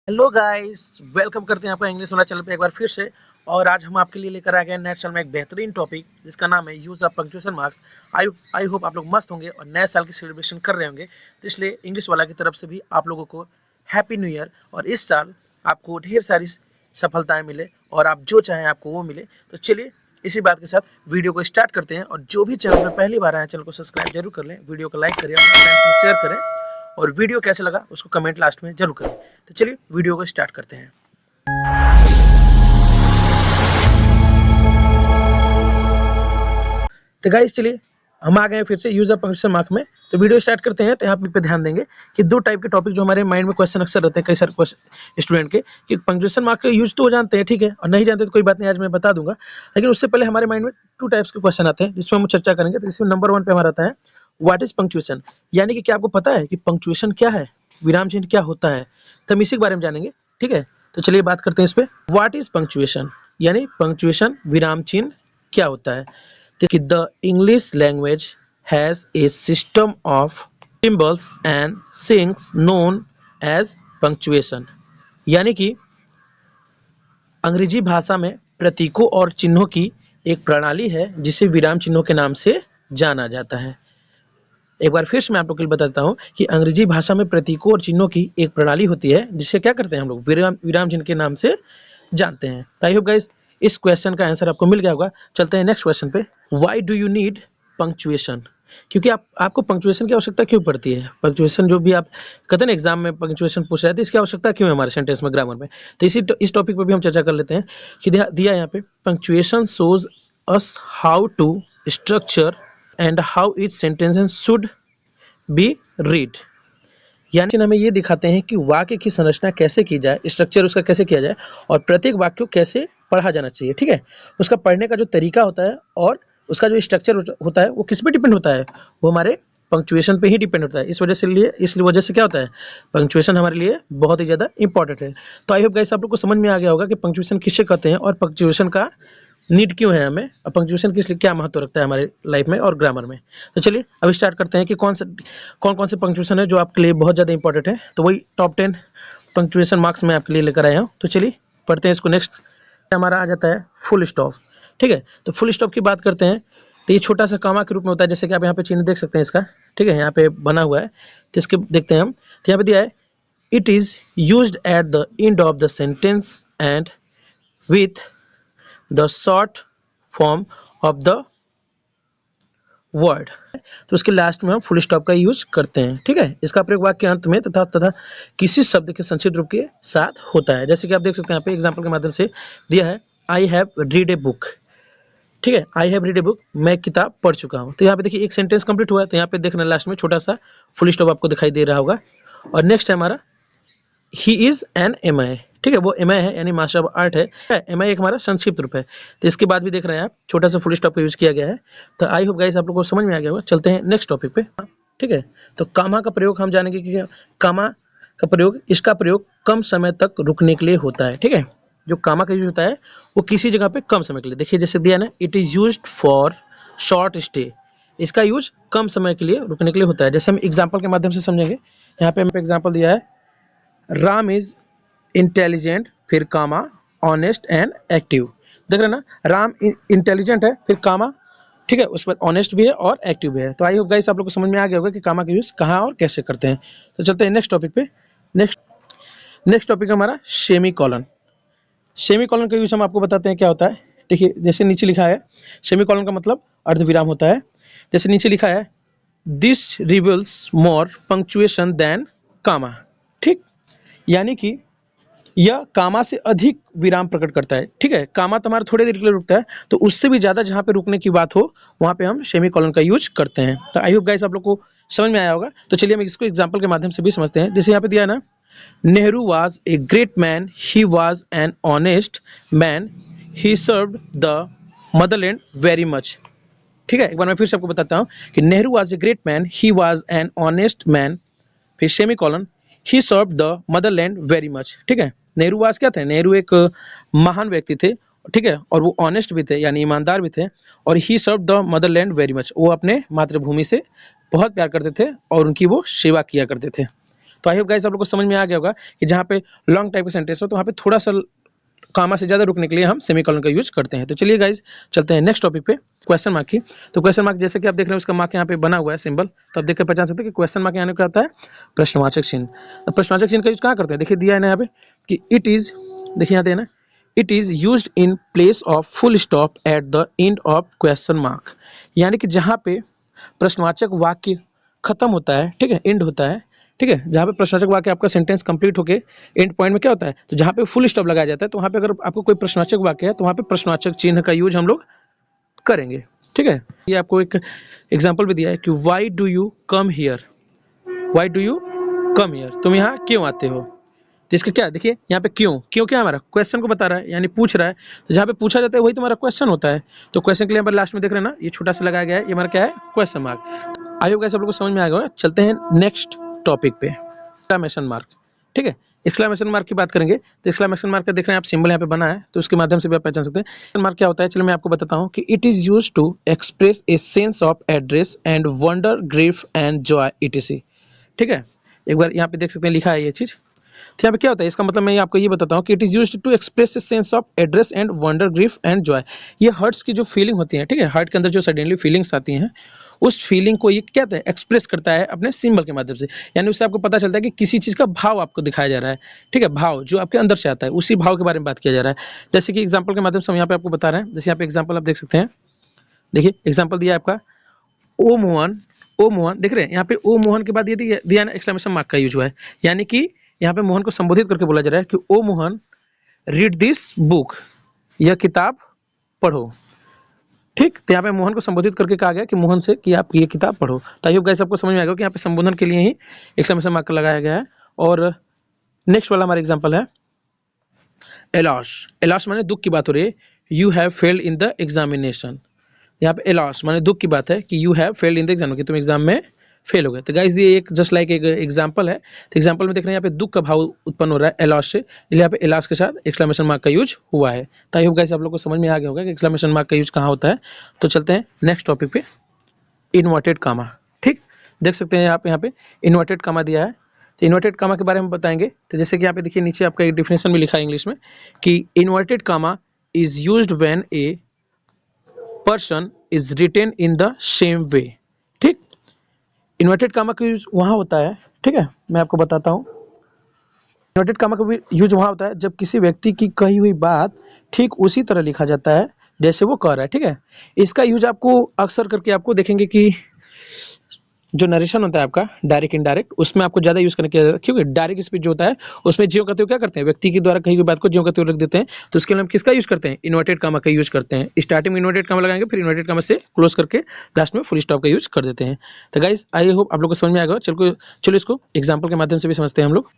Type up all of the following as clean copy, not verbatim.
Hello guys, welcome करते हैं आपका इंग्लिश वाला चैनल पे एक बार फिर से। और आज हम आपके लिए लेकर आ गए नेक्स्ट साल में एक बेहतरीन टॉपिक जिसका नाम है use of punctuation marks. I hope आप लोग मस्त होंगे और नए साल की सेलिब्रेशन कर रहे होंगे। तो इसलिए इंग्लिश वाला की तरफ से भी आप लोगों को हैप्पी न्यू ईयर, और इस साल आपको ढेर सारी सफलताएँ मिले और आप जो चाहें आपको वो मिले। तो चलिए इसी बात के साथ वीडियो को स्टार्ट करते हैं। और जो भी चैनल पर पहली बार आए चैनल को सब्सक्राइब जरूर कर लें, वीडियो को लाइक करें, अपने फ्रेंड्स में शेयर करें, और वीडियो कैसे लगा उसको कमेंट लास्ट में जरूर करें। तो चलिए वीडियो को स्टार्ट करते हैं। तो गाइस चलिए हम आ गए फिर से यूज ऑफ पंक्चुएशन मार्क में। तो वीडियो स्टार्ट करते हैं। तो यहाँ पे ध्यान देंगे कि दो टाइप के टॉपिक जो हमारे माइंड में क्वेश्चन अक्सर रहते हैं कई सारे स्टूडेंट के, कि पंक्चुएशन मार्क का यूज तो हो जानते हैं, ठीक है, और नहीं जानते तो कोई बात नहीं, आज मैं बता दूंगा। लेकिन उससे पहले हमारे माइंड में टू टाइप्स के क्वेश्चन आते हैं जिसमें हम चर्चा करेंगे। तो इसमें नंबर 1 पे हमारा आता है व्हाट इज पंक्चुएशन, यानी कि क्या आपको पता है कि पंक्चुएशन क्या है, विराम चिन्ह क्या होता है। तो हम इसी के बारे में जानेंगे, ठीक है। तो चलिए बात करते हैं इस पे। व्हाट इज पंक्चुएशन, यानी पंक्चुएशन विराम चिन्ह क्या होता है। कि the English language has a system of symbols and signs known as punctuation, यानी कि अंग्रेजी भाषा में प्रतीकों और चिन्हों की एक प्रणाली है जिसे विराम चिन्हों के नाम से जाना जाता है। एक बार फिर से मैं आप लोग को बताता हूँ कि अंग्रेजी भाषा में प्रतीकों और चिन्हों की एक प्रणाली होती है जिसे क्या करते हैं हम लोग विराम चिन्ह के नाम से जानते हैं। आई होप गाइस इस क्वेश्चन का आंसर आपको मिल गया होगा। चलते हैं नेक्स्ट क्वेश्चन पे। Why do you need punctuation, क्योंकि आपको पंक्चुएशन की आवश्यकता क्यों पड़ती है। पंक्चुएशन जो भी आप कहते हैं ना एग्जाम में पंक्चुएशन पूछ रहे थे, इसकी आवश्यकता क्यों है हमारे सेंटेंस में, ग्रामर में। तो इस टॉपिक पर भी हम चर्चा कर लेते हैं कि दिया यहाँ पे punctuation shows us how to structure and how each sentences should be read, यानी हमें ये दिखाते हैं कि वाक्य की संरचना कैसे की जाए, स्ट्रक्चर उसका कैसे किया जाए, और प्रत्येक वाक्य को कैसे पढ़ा जाना चाहिए, ठीक है। उसका पढ़ने का जो तरीका होता है और उसका जो स्ट्रक्चर होता है वो किस पे डिपेंड होता है, वो हमारे पंक्चुएशन पे ही डिपेंड होता है। इस वजह से क्या होता है, पंक्चुएशन हमारे लिए बहुत ही ज़्यादा इंपॉर्टेंट है। तो आई होप गाइस आप लोग को समझ में आ गया होगा कि पंक्चुएशन किससे कहते हैं और पंक्चुएशन का नीड क्यों है हमें, और पंक्चुएशन किस लिए क्या महत्व रखता है हमारे लाइफ में और ग्रामर में। तो चलिए अब स्टार्ट करते हैं कि कौन कौन से पंक्चुएशन है जो आपके लिए बहुत ज़्यादा इंपॉर्टेंट है। तो वही टॉप 10 पंक्चुएशन मार्क्स मैं आपके लिए लेकर आया हूँ। तो चलिए पढ़ते हैं इसको। नेक्स्ट हमारा आ जाता है फुल स्टॉप, ठीक है। तो फुल स्टॉप की बात करते हैं तो ये छोटा सा कामा के रूप में होता है, जैसे कि आप यहाँ पे चिन्ह देख सकते हैं इसका, ठीक है, यहाँ पे बना हुआ है। तो इसके देखते हैं हम। तो यहाँ पे दिया है it is used at the end of the sentence and with the short form of the word. तो उसके लास्ट में हम फुल स्टॉप का यूज करते हैं, ठीक है। इसका प्रयोग वाक्य के अंत में तथा किसी शब्द के संक्षिप्त रूप के साथ होता है। जैसे कि आप देख सकते हैं यहाँ पे एग्जांपल के माध्यम से दिया है I have read a book, ठीक है, I have read a book, मैं किताब पढ़ चुका हूँ। तो यहाँ पे देखिए एक सेंटेंस कंप्लीट हुआ है। तो यहाँ पे देखना लास्ट में छोटा सा फुल स्टॉप आपको दिखाई दे रहा होगा। और नेक्स्ट है हमारा ही इज एन एम आई, ठीक है, वो एम आई है यानी मास्टर ऑफ आर्ट है। एम आई एक हमारा संक्षिप्त रूप है। तो इसके बाद भी देख रहे हैं आप छोटा सा फुल स्टॉप का यूज किया गया है। तो आई होप गाइस आप लोगों को समझ में आ गया होगा। चलते हैं नेक्स्ट टॉपिक पे, ठीक है। तो कामा का प्रयोग हम जानेंगे कि कामा का प्रयोग, इसका प्रयोग कम समय तक रुकने के लिए होता है, ठीक है। जो कामा का यूज होता है वो किसी जगह पे कम समय के लिए, देखिए जैसे दिया ना it is used for short stay, इसका यूज कम समय के लिए रुकने के लिए होता है। जैसे हम एग्जाम्पल के माध्यम से समझेंगे। यहाँ पे हमें एग्जाम्पल दिया है राम इज इंटेलिजेंट, फिर कामा ऑनेस्ट एंड एक्टिव। देख रहे हैं ना, राम इंटेलिजेंट है, फिर कामा, ठीक है, उस पर ऑनेस्ट भी है और एक्टिव भी है। तो आई होप गाइस आप लोग को समझ में आ गया होगा कि कामा का यूज कहाँ और कैसे करते हैं। तो चलते हैं नेक्स्ट टॉपिक पे। नेक्स्ट टॉपिक हमारा सेमी कॉलन। सेमी कॉलन का यूज हम आपको बताते हैं क्या होता है। देखिए जैसे नीचे लिखा है, सेमी कॉलन का मतलब अर्धविराम होता है। जैसे नीचे लिखा है this reveals more punctuation than comma, ठीक, यानी कि यह कामा से अधिक विराम प्रकट करता है, ठीक है। कामा तो हमारा थोड़ी देर के लिए रुकता है, तो उससे भी ज़्यादा जहाँ पे रुकने की बात हो वहाँ पे हम सेमी कॉलन का यूज करते हैं। तो आई होप गाइस आप लोग को समझ में आया होगा। तो चलिए हम इसको एग्जाम्पल के माध्यम से भी समझते हैं। जैसे यहाँ पे दिया है ना, Nehru was a great man, he was an honest man, he served the motherland very much, ठीक है। एक बार मैं फिर से आपको बताता हूँ कि Nehru was a great man, he was an honest man, फिर semi colon, he served the motherland very much, ठीक है। नेहरू वास क्या थे, नेहरू एक महान व्यक्ति थे, ठीक है, और वो ऑनेस्ट भी थे यानी ईमानदार भी थे। और ही served the motherland very much, वो अपने मातृभूमि से बहुत प्यार करते थे और उनकी वो सेवा किया करते थे। तो आई होप गाइस आप लोग को समझ में आ गया होगा कि जहाँ पे लॉन्ग टाइप का सेंटेंस हो तो वहाँ पे थोड़ा सा कामा से ज़्यादा रुकने के लिए हम सेमीकोलन का यूज करते हैं। तो चलिए गाइस चलते हैं नेक्स्ट टॉपिक पे, क्वेश्चन मार्क की। तो क्वेश्चन मार्क जैसे कि आप देख रहे हैं उसका मार्क यहाँ पे बना हुआ है सिंबल, तो आप देख कर पहचान सकते हैं कि क्वेश्चन मार्क यहाँ क्या होता है, प्रश्नवाचक चिन्ह। अब प्रश्नवाचक चिन्ह का यूज कहाँ करते हैं, देखिए दिया है ना यहाँ पे कि इट इज, देखिए यहाँ देना it is used in place of full stop at the end of question mark, यानी कि जहाँ पे प्रश्नवाचक वाक्य खत्म होता है, ठीक है, एंड होता है, ठीक है, जहाँ पे प्रश्नवाचक वाक्य आपका सेंटेंस कंप्लीट होके एंड पॉइंट में क्या होता है, तो जहाँ पे फुल स्टॉप लगाया जाता है, तो वहाँ पे अगर आपको कोई प्रश्नवाचक वाक्य है तो वहाँ पे प्रश्नवाचक चिन्ह का यूज हम लोग करेंगे, ठीक है। ये आपको एक एग्जांपल भी दिया है कि why do you come here, why do you come here, तुम यहाँ क्यों आते हो। तो इसका क्या देखिए यहाँ पे क्यों, क्यों क्या हमारा क्वेश्चन को बता रहा है, यानी पूछ रहा है, तो जहाँ पे पूछा जाता है वही तुम्हारा क्वेश्चन होता है। तो क्वेश्चन के लिए यहाँ पर लास्ट में देख रहे हैं ना, ये छोटा सा लगाया गया है, ये हमारा क्या है, question mark. I hope guys आप लोगों को समझ में आ गया होगा। चलते हैं नेक्स्ट टॉपिक पे, एक्सक्लेमेशन मार्क, ठीक है। एक्सक्लेमेशन मार्क की बात करेंगे तो एक्सक्लेमेशन मार्क का देख रहे हैं आप सिंबल यहाँ पे बना है, तो उसके माध्यम से भी आप पहचान सकते हैं। एक्सक्लेमेशन मार्क क्या होता है, चलो मैं आपको बताता हूँ कि it is used to express a sense of address and wonder, grief and joy etc, ठीक है। एक बार यहाँ पे देख सकते हैं लिखा है ये चीज, तो यहाँ पे क्या होता है, इसका मतलब मैं आपको ये बताता हूँ कि it is used to express a sense of address and wonder, grief and joy. ये हार्ट्स की जो फीलिंग होती है, ठीक है, हार्ट के अंदर जो सडनली फीलिंग्स आती हैं, उस फीलिंग को ये क्या होता है, एक्सप्रेस करता है अपने सिंबल के माध्यम से, यानी उससे आपको पता चलता है कि किसी चीज़ का भाव आपको दिखाया जा रहा है, ठीक है, भाव जो आपके अंदर से आता है, उसी भाव के बारे में बात किया जा रहा है। जैसे कि एग्जाम्पल के माध्यम से हम यहाँ पे आपको बता रहे हैं, जैसे यहाँ पे एग्जाम्पल आप देख सकते हैं, देखिए एग्जाम्पल दिया है आपका ओ मोहन, ओ मोहन देख रहे हैं यहाँ पे ओ मोहन के बाद ये दिया ना एक्सक्लेमेशन मार्क का यूज हुआ है, यानी कि यहाँ पे मोहन को संबोधित करके बोला जा रहा है कि ओ मोहन रीड दिस बुक, यह किताब पढ़ो, ठीक। तो यहाँ पे मोहन को संबोधित करके कहा गया कि मोहन से कि आप ये किताब पढ़ो। तो आई होप गाइस आपको समझ में आएगा कि यहाँ पे संबोधन के लिए ही एक्सक्लेमेशन मार्क लगाया गया है। और नेक्स्ट वाला हमारा एग्जाम्पल है एलॉस, एलॉस माने दुख की बात हो रही है, you have failed in the examination. यहाँ पे एलॉस माने दुख की बात है कि you have failed in the exam, कि तुम एग्जाम में फेल हो गए। तो गाइस ये एक जस्ट लाइक एक एग्जांपल है, तो एग्जांपल में देख रहे हैं यहाँ पे दुख का भाव उत्पन्न हो रहा है एलॉस से, इसलिए यहाँ पे एलॉस के साथ एक्सक्लेमेशन मार्क का यूज हुआ है। तो आई होप गाइस आप लोग को समझ में आ गया होगा कि एक्सक्लेमेशन मार्क का यूज कहाँ होता है। तो चलते हैं नेक्स्ट टॉपिक पे, इन्वर्टेड कामा, ठीक। देख सकते हैं आप यहाँ पे इन्वर्टेड कामा दिया है, तो इन्वर्टेड कामा के बारे में बताएंगे। तो जैसे कि यहाँ पे देखिए नीचे आपका एक डिफिनेशन भी लिखा है इंग्लिश में कि inverted comma is used when a person is written in the same way, ठीक। इन्वर्टेड कामा का यूज वहाँ होता है, ठीक है, मैं आपको बताता हूँ। इन्वर्टेड कामा का यूज वहाँ होता है जब किसी व्यक्ति की कही हुई बात ठीक उसी तरह लिखा जाता है जैसे वो कह रहा है, ठीक है। इसका यूज आपको अक्सर करके आपको देखेंगे कि जो नरेशन होता है आपका डायरेक्ट इनडायरेक्ट, उसमें आपको ज़्यादा यूज करने की, क्योंकि डायरेक्ट स्पीच जो होता है उसमें ज्यों कहते हुए क्या करते हैं, व्यक्ति के द्वारा कही हुई बात को ज्यों कहते हुए लिख देते हैं। तो उसके लिए हम किसका यूज करते हैं, इन्वर्टेड कामा का यूज करते हैं। स्टार्टिंग में इन्वर्टेड कामा लगाएंगे, फिर इन्वर्टेड कामा से क्लोज करके लास्ट में फुल स्टॉप का यूज कर देते हैं। तो गाइस आई होप आप लोग को समझ में आएगा। चलो इसको एग्जाम्पल के माध्यम से भी समझते हैं हम लोग।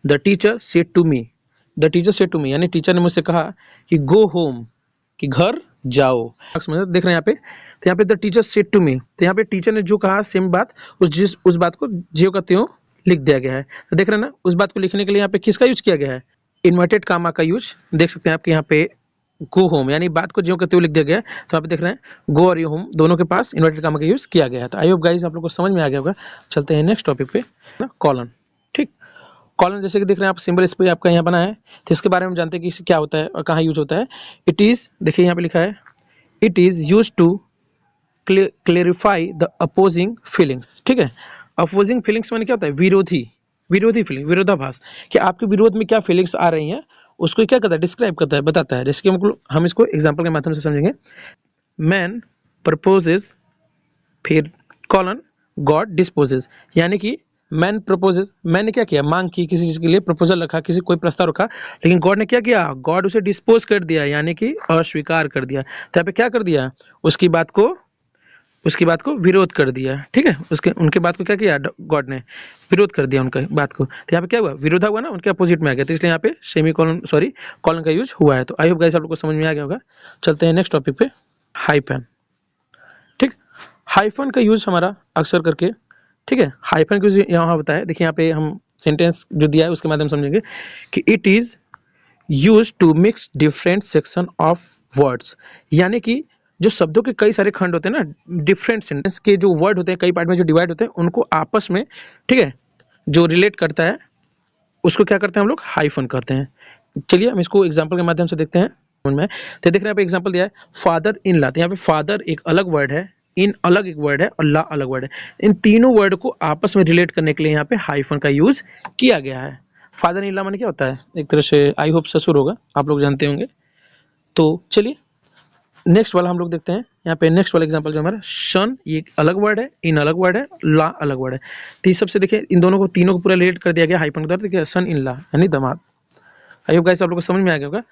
The teacher said to me, the teacher said to me, यानी टीचर ने मुझसे कहा कि गो होम, कि घर जाओ। देख रहे हैं यहाँ पे, तो यहाँ पे the teacher said to me, तो यहाँ पे टीचर ने जो कहा सेम बात उस बात को ज्यों का त्यों लिख दिया गया है। तो देख रहे हैं ना, उस बात को लिखने के लिए यहाँ पे किसका यूज किया गया है, इन्वर्टेड कामा का यूज देख सकते हैं आपके यहाँ पे गो होम, यानी बात को ज्यों का त्यों लिख दिया गया है। तो आप देख रहे हैं गो और यू होम दोनों के पास इन्वर्टेड कामा का यूज किया गया है। तो आई होप गाइस आप लोग को समझ में आ गया होगा। चलते हैं नेक्स्ट टॉपिक पे, कॉलन, ठीक। कॉलन जैसे कि देख रहे हैं आप सिंबल इस पे आपका यहाँ बना है, तो इसके बारे में जानते हैं कि इससे क्या होता है और कहाँ यूज होता है। इट इज, देखिए यहाँ पे लिखा है it is use to clarify the opposing feelings, ठीक है। अपोजिंग फीलिंग्स माने क्या होता है, विरोधी, विरोधी फीलिंग, विरोधाभास, कि आपके विरोध में क्या फीलिंग्स आ रही हैं उसको क्या करता है, डिस्क्राइब करता है, बताता है। जैसे कि हम इसको एग्जाम्पल के माध्यम से समझेंगे। मैन प्रपोजेज, फिर कॉलन गॉड डिस्पोजेज, यानी कि मैन प्रपोजेज, मैंने क्या किया, मांग की, किसी चीज के लिए प्रपोजल रखा, किसी कोई प्रस्ताव रखा, लेकिन गॉड ने क्या किया, गॉड उसे डिस्पोज कर दिया, यानी कि अस्वीकार कर दिया। तो यहाँ पे क्या कर दिया, उसकी बात को विरोध कर दिया, ठीक है। उनके बात को क्या किया, गॉड ने विरोध कर दिया उनका बात को। तो यहाँ पे क्या हुआ, विरोधा हुआ ना, उनके अपोजिट में आ गया, तो इसलिए यहाँ पे कॉलन का यूज हुआ है। तो आई होप गाइस आप लोग को समझ में आ गया होगा। चलते हैं नेक्स्ट टॉपिक पे, हाइफन, ठीक। हाइफन का यूज हमारा अक्सर करके, ठीक है, हाइफन का यूज यहाँ होता है। देखिए यहाँ पे हम सेंटेंस जो दिया है उसके माध्यम से समझेंगे कि it is use to mix different section of words, यानी कि जो शब्दों के कई सारे खंड होते हैं ना, डिफरेंट सेंटेंस के जो वर्ड होते हैं कई पार्ट में जो डिवाइड होते हैं, उनको आपस में, ठीक है, जो रिलेट करता है उसको क्या करते हैं हम लोग, हाइफन कहते हैं। चलिए हम इसको एग्जाम्पल के माध्यम से देखते हैं समझ में। तो देख रहे हैं यहाँ पे एग्जाम्पल दिया है फादर इन ला। तो यहाँ पे फादर एक अलग वर्ड है, इन अलग एक वर्ड है और ला अलग वर्ड है। इन तीनों वर्ड को आपस में रिलेट करने के लिए यहाँ पे हाइफन का यूज किया गया है। फादर इन ला माने क्या होता है, एक तरह से आई होप ससुर होगा, आप लोग जानते होंगे। तो चलिए नेक्स्ट वाला हम लोग देखते हैं। यहाँ पे नेक्स्ट वाला एग्जांपल जो हमारा सन, ये एक अलग वर्ड है, इन अलग वर्ड है, ला अलग वर्ड है। तो ये सबसे देखिए इन दोनों को, तीनों को पूरा रिलेट कर दिया गया हाइफन के द्वारा। देखिए सन इन ला यानी दामाद। आई होप गाइस आप लोग को समझ में आ गया होगा।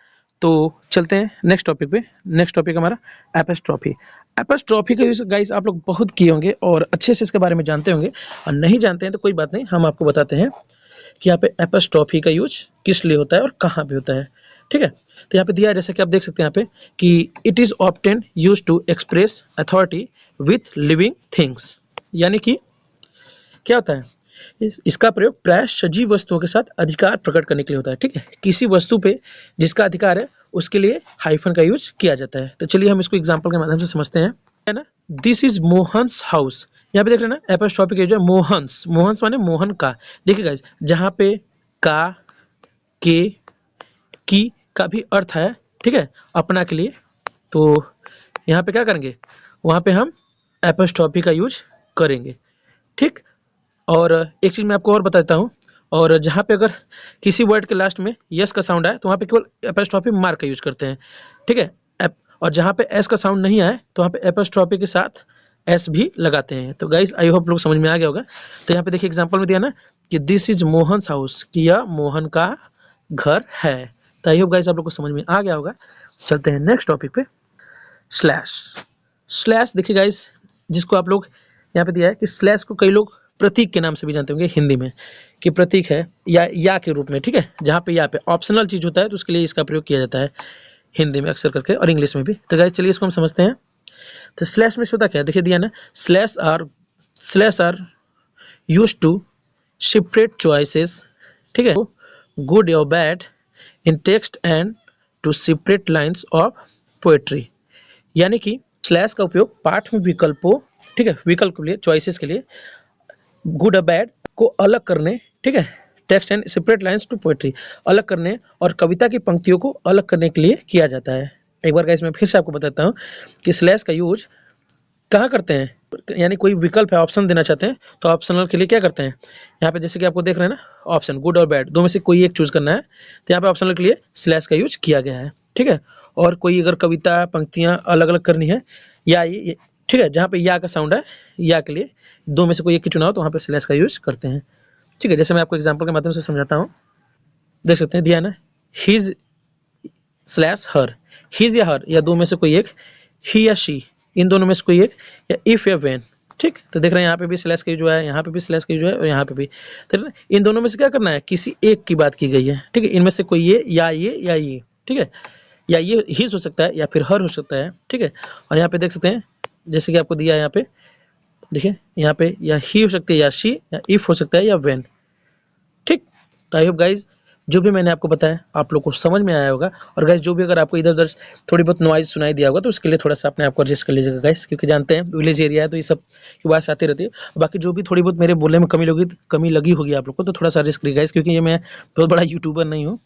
तो चलते हैं नेक्स्ट टॉपिक पे। नेक्स्ट टॉपिक हमारा एपस्ट्रॉफी। एपस्ट्रॉफी का यूज गाइस आप लोग बहुत किए होंगे और अच्छे से इसके बारे में जानते होंगे, और नहीं जानते हैं तो कोई बात नहीं, हम आपको बताते हैं कि यहाँ पे एपस्ट्रॉफी का यूज किस लिए होता है और कहाँ पे होता है। ठीक है, तो यहाँ पे दिया है जैसे कि आप देख सकते हैं यहाँ पे कि it is often use to express authority with living things. यानी कि क्या होता है, इसका प्रयोग प्राय सजीव वस्तुओं के साथ अधिकार प्रकट करने के लिए होता है। ठीक है, किसी वस्तु पे जिसका अधिकार है उसके लिए हाइफन का यूज किया जाता है। तो चलिए हम इसको एग्जांपल के माध्यम से समझते हैं, है ना। This is Mohan's house. यहाँ पे देख रहे हैं ना एपस्ट्रॉफी का यूज है मोहन्स। मोहन्स माने मोहन का। देखिए गाइस जहाँ पे का, के, की का भी अर्थ है, ठीक है, अपना के लिए, तो यहाँ पे क्या करेंगे, वहाँ पे हम एपस्ट्रॉफी का यूज करेंगे। ठीक, और एक चीज़ मैं आपको और बताता हूँ, और जहाँ पे अगर किसी वर्ड के लास्ट में यस का साउंड आए तो वहाँ पे केवल एपस्ट्रॉफी मार्क का यूज करते हैं। ठीक है, और जहाँ पे एस का साउंड नहीं आए तो वहाँ पे एपस्ट्रॉफी के साथ एस भी लगाते हैं। तो गाइस आई होप लोग समझ में आ गया होगा। तो यहाँ पे देखिए एग्जांपल में दिया ना कि दिस इज मोहन्स हाउस, कि यह मोहन का घर है। तो आई होप गाइस आप लोग को समझ में आ गया होगा। चलते हैं नेक्स्ट टॉपिक पे, स्लैश। स्लैश देखिए गाइस, जिसको आप लोग यहाँ पे दिया है कि स्लैश को कई लोग प्रतीक के नाम से भी जानते होंगे हिंदी में, कि प्रतीक है या के रूप में। ठीक है, जहाँ पे या पे ऑप्शनल चीज होता है तो उसके लिए इसका प्रयोग किया जाता है हिंदी में अक्सर करके, और इंग्लिश में भी। तो गाइस चलिए इसको हम समझते हैं। तो स्लैश में होता क्या है, देखिए दिया ना, slash are used to separate choices, ठीक है, गुड और bad in text and to separate lines of poetry. यानी कि स्लैश का उपयोग पाठ में विकल्पों, ठीक है, विकल्प के लिए, चॉइसेस के लिए, गुड और बैड को अलग करने, ठीक है, text and separate lines to poetry, अलग करने और कविता की पंक्तियों को अलग करने के लिए किया जाता है। एक बार गाइस मैं फिर से आपको बताता हूँ कि स्लैश का यूज कहाँ करते हैं, यानी कोई विकल्प है, ऑप्शन देना चाहते हैं तो ऑप्शनल के लिए क्या करते हैं, यहाँ पे जैसे कि आपको देख रहे हैं ना ऑप्शन गुड और बैड, दो में से कोई एक चूज करना है, तो यहाँ पे ऑप्शनल के लिए स्लैश का यूज किया गया है। ठीक है, और कोई अगर कविता पंक्तियाँ अलग अलग करनी है या ये, ठीक है, जहाँ पे या का साउंड है, या के लिए दो में से कोई एक की चुनाव तो वहाँ पे स्लैश का यूज करते हैं। ठीक है, जैसे मैं आपको एग्जाम्पल के माध्यम से समझाता हूँ, देख सकते हैं दिया ना, हिज स्लैश हर, हिज या हर या दो में से कोई एक, ही या शी इन दोनों में से कोई एक, या इफ या व्हेन। ठीक, तो देख रहे हैं यहाँ पे भी स्लैश का यूज हुआ है, यहाँ पे भी स्लैश का यूज हुआ है, और यहाँ पे भी। तो इन दोनों में से क्या करना है, किसी एक की बात की गई है। ठीक है, इनमें से कोई ये या ये, ठीक है, या ये हिज हो सकता है या फिर हर हो सकता है। ठीक है, और यहाँ पे देख सकते हैं जैसे कि आपको दिया है यहाँ पे, देखिए यहाँ पे या ही हो सकती है या शी, या इफ हो सकता है या व्हेन। ठीक, तो आई होप गाइज जो भी मैंने आपको बताया आप लोग को समझ में आया होगा। और गाइज जो भी अगर आपको इधर उधर थोड़ी बहुत नॉइज सुनाई दिया होगा तो उसके लिए थोड़ा सा अपने आप को एडजस्ट कर लीजिएगा गाइज, क्योंकि जानते हैं विलेज एरिया है तो ये सब की बात आती रहती है। बाकी जो भी थोड़ी बहुत मेरे बोलने में कमी लगी होगी आप लोग को तो थोड़ा सा एडजस्ट करिए गाइज, क्योंकि ये मैं बहुत बड़ा यूट्यूबर नहीं हूँ,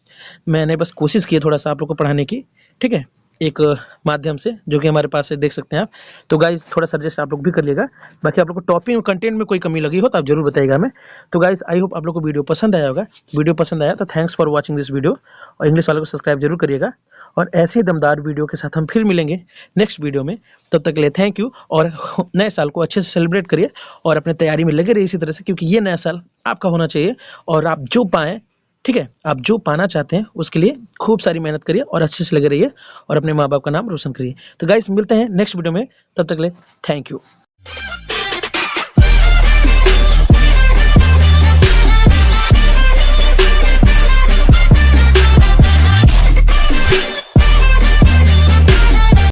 मैंने बस कोशिश की है थोड़ा सा आप लोग को पढ़ाने की। ठीक है, एक माध्यम से जो कि हमारे पास है, देख सकते हैं आप। तो गाइज थोड़ा सा एडजस्ट आप लोग भी कर लिएगा। बाकी आप लोग को टॉपिक और कंटेंट में कोई कमी लगी हो तो आप जरूर बताइएगा हमें। तो गाइज आई होप आप लोग को वीडियो पसंद आया होगा। वीडियो पसंद आया तो thanks for watching this video, और इंग्लिश वालों को सब्सक्राइब जरूर करिएगा। और ऐसे ही दमदार वीडियो के साथ हम फिर मिलेंगे नेक्स्ट वीडियो में। तब तक के लिए थैंक यू, और नए साल को अच्छे से सेलिब्रेट करिए और अपने तैयारी में लगे रहिए इसी तरह से, क्योंकि ये नया साल आपका होना चाहिए और आप जो पाएँ, ठीक है, आप जो पाना चाहते हैं उसके लिए खूब सारी मेहनत करिए और अच्छे से लगे रहिए और अपने माँ बाप का नाम रोशन करिए। तो गाइस मिलते हैं नेक्स्ट वीडियो में, तब तक के लिए थैंक यू।